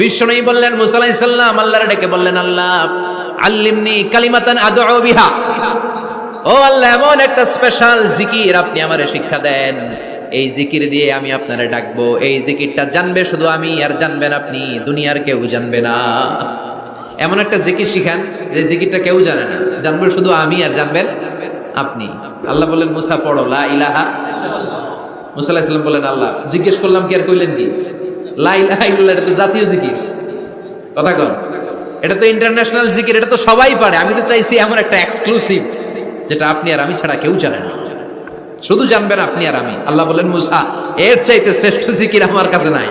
বিশ্বনবী বললেন, মুসা আলাইহিস সালাম আল্লাহর ডেকে বললেন, আল্লাহ আল্লিমনি কালিমাতান আদউ বিহা, ও আল্লাহ এমন একটা স্পেশাল জিকির আপনি আমারে শিক্ষা দেন, এই জিকির দিয়ে আমি আপনারে ডাকবো, এই জিকিরটা জানবে শুধু আমি আর জানবেন আপনি, দুনিয়ার কেউ জানবে না। এমন একটা জিকির শিখান যে জিকিরটা কেউ জানে না, জানবে শুধু আমি আর জানবেন আপনি। আল্লাহ বললেন, মুসা পড়ো লা ইলাহা। মুসা আলাইহিস সালাম বললেন, আল্লাহ জিজ্ঞেস করলাম কি আর কইলেন কি? লা ইলাহা ইল্লাল্লাহ এটা তো জাতীয় জিকির, কথা কন, এটা তো ইন্টারন্যাশনাল জিকির, এটা তো সবাই পারে। আমি তো চাইছি এমন একটা এক্সক্লুসিভ যেটা আপনি আর আমি ছাড়া কেউ জানে না, শুধু জানবেন আপনি আর আমি। আল্লাহ বললেন, মুসা এর চাইতে শ্রেষ্ঠ জিকির আমার কাছে নাই।